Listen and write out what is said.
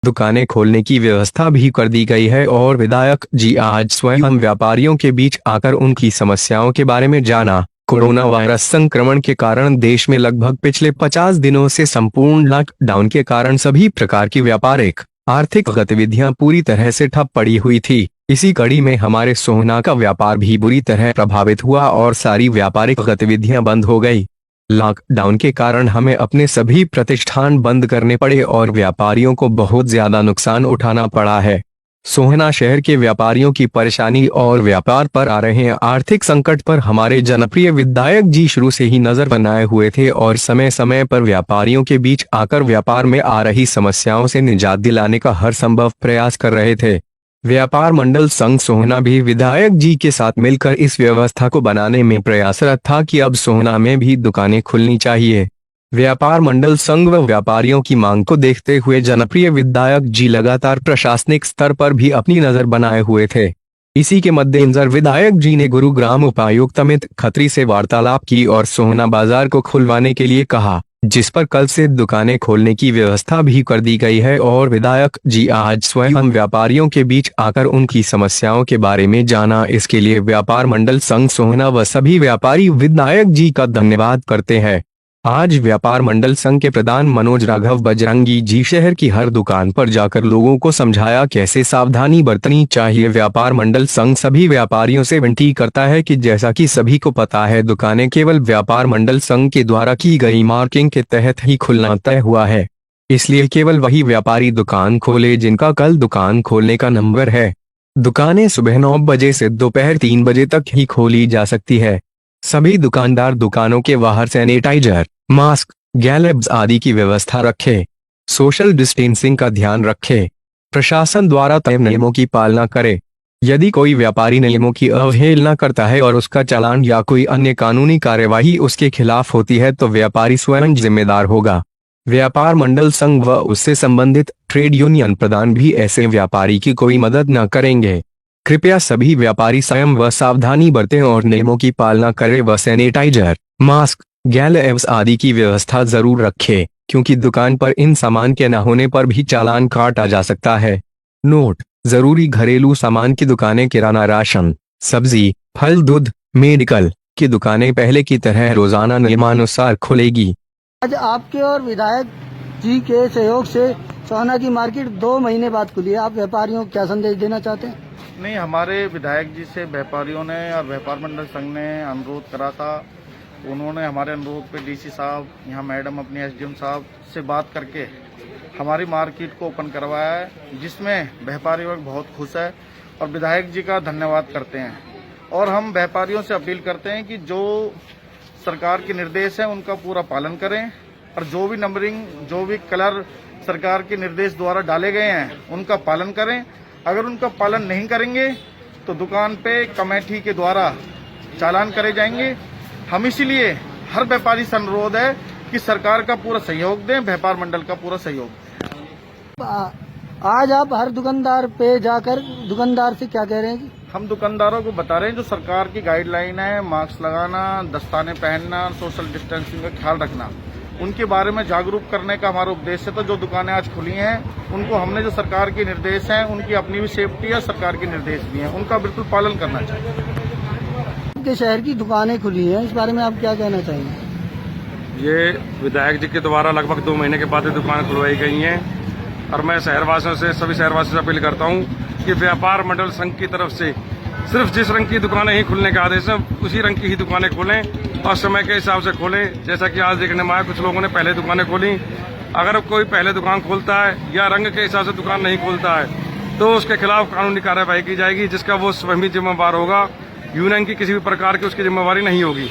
दुकानें खोलने की व्यवस्था भी कर दी गई है और विधायक जी आज स्वयं व्यापारियों के बीच आकर उनकी समस्याओं के बारे में जाना। कोरोना वायरस संक्रमण के कारण देश में लगभग पिछले 50 दिनों से संपूर्ण लॉकडाउन के कारण सभी प्रकार की व्यापारिक आर्थिक गतिविधियां पूरी तरह से ठप पड़ी हुई थी। इसी कड़ी में हमारे सोहना का व्यापार भी बुरी तरह प्रभावित हुआ और सारी व्यापारिक गतिविधियां बंद हो गई। लॉकडाउन के कारण हमें अपने सभी प्रतिष्ठान बंद करने पड़े और व्यापारियों को बहुत ज्यादा नुकसान उठाना पड़ा है। सोहना शहर के व्यापारियों की परेशानी और व्यापार पर आ रहे आर्थिक संकट पर हमारे जनप्रिय विधायक जी शुरू से ही नजर बनाए हुए थे और समय समय पर व्यापारियों के बीच आकर व्यापार में आ रही समस्याओं से निजात दिलाने का हर संभव प्रयास कर रहे थे। व्यापार मंडल संघ सोहना भी विधायक जी के साथ मिलकर इस व्यवस्था को बनाने में प्रयासरत था कि अब सोहना में भी दुकानें खुलनी चाहिए। व्यापार मंडल संघ व व्यापारियों की मांग को देखते हुए जनप्रिय विधायक जी लगातार प्रशासनिक स्तर पर भी अपनी नजर बनाए हुए थे। इसी के मद्देनजर विधायक जी ने गुरुग्राम उपायुक्त अमित खत्री से वार्तालाप की और सोहना बाजार को खुलवाने के लिए कहा, जिस पर कल से दुकानें खोलने की व्यवस्था भी कर दी गई है और विधायक जी आज स्वयं व्यापारियों के बीच आकर उनकी समस्याओं के बारे में जाना। इसके लिए व्यापार मंडल संघ सोहना व सभी व्यापारी विधायक जी का धन्यवाद करते हैं। आज व्यापार मंडल संघ के प्रधान मनोज राघव बजरंगी जी शहर की हर दुकान पर जाकर लोगों को समझाया कैसे सावधानी बरतनी चाहिए। व्यापार मंडल संघ सभी व्यापारियों से विनती करता है कि जैसा कि सभी को पता है, दुकानें केवल व्यापार मंडल संघ के द्वारा की गई मार्किंग के तहत ही खुलना तय हुआ है, इसलिए केवल वही व्यापारी दुकान खोले जिनका कल दुकान खोलने का नंबर है। दुकानें सुबह 9 बजे से दोपहर 3 बजे तक ही खोली जा सकती है। सभी दुकानदार दुकानों के बाहर सैनिटाइजर, मास्क, ग्लव्स आदि की व्यवस्था रखें। सोशल डिस्टेंसिंग का ध्यान रखें। प्रशासन द्वारा तय नियमों की पालना करें। यदि कोई व्यापारी नियमों की अवहेलना करता है और उसका चालान या कोई अन्य कानूनी कार्यवाही उसके खिलाफ होती है तो व्यापारी स्वयं जिम्मेदार होगा। व्यापार मंडल संघ व उससे संबंधित ट्रेड यूनियन प्रधान भी ऐसे व्यापारी की कोई मदद न करेंगे। कृपया सभी व्यापारी स्वयं व सावधानी बरतें और नियमों की पालना करें व सैनिटाइजर, मास्क, ग्लव्स आदि की व्यवस्था जरूर रखें, क्योंकि दुकान पर इन सामान के न होने पर भी चालान काटा जा सकता है। नोट: जरूरी घरेलू सामान की दुकानें, किराना, राशन, सब्जी, फल, दूध, मेडिकल की दुकानें पहले की तरह रोजाना नियमानुसार खुलेगी। आज आपके और विधायक जी के सहयोग से सोहना की मार्केट 2 महीने बाद खुली है। आप व्यापारियों को क्या संदेश देना चाहते हैं? नहीं, हमारे विधायक जी से व्यापारियों ने और व्यापार मंडल संघ ने अनुरोध करा था। उन्होंने हमारे अनुरोध पे डीसी साहब, यहाँ मैडम अपनी एसडीएम साहब से बात करके हमारी मार्केट को ओपन करवाया है, जिसमें व्यापारी वर्ग बहुत खुश है और विधायक जी का धन्यवाद करते हैं। और हम व्यापारियों से अपील करते हैं कि जो सरकार के निर्देश हैं उनका पूरा पालन करें और जो भी नंबरिंग, जो भी कलर सरकार के निर्देश द्वारा डाले गए हैं उनका पालन करें। अगर उनका पालन नहीं करेंगे तो दुकान पे कमेटी के द्वारा चालान करे जाएंगे। हम इसीलिए हर व्यापारी से अनुरोध है कि सरकार का पूरा सहयोग दें, व्यापार मंडल का पूरा सहयोग। आज आप हर दुकानदार पे जाकर दुकानदार से क्या कह रहे हैं? हम दुकानदारों को बता रहे हैं जो सरकार की गाइडलाइन है, मास्क लगाना, दस्ताने पहनना, सोशल डिस्टेंसिंग का ख्याल रखना, उनके बारे में जागरूक करने का हमारा उद्देश्य है। तो जो दुकानें आज खुली हैं उनको हमने जो सरकार के निर्देश हैं, उनकी अपनी भी सेफ्टी है, सरकार के निर्देश भी हैं, उनका बिल्कुल पालन करना चाहिए। आपके शहर की दुकानें खुली हैं, इस बारे में आप क्या कहना चाहेंगे? ये विधायक जी के द्वारा लगभग 2 महीने के बाद दुकान खुलवाई गई हैं और मैं शहरवासियों से, सभी शहरवासियों से अपील करता हूँ कि व्यापार मंडल संघ की तरफ से सिर्फ जिस रंग की दुकानें ही खुलने का आदेश है उसी रंग की ही दुकानें खोलें और समय के हिसाब से खोलें। जैसा कि आज देखने में आया, कुछ लोगों ने पहले दुकानें खोली। अगर कोई पहले दुकान खोलता है या रंग के हिसाब से दुकान नहीं खोलता है तो उसके खिलाफ कानूनी कार्यवाही की जाएगी, जिसका वो स्वयं जिम्मेवार होगा। यूनियन की किसी भी प्रकार की उसकी जिम्मेवारी नहीं होगी।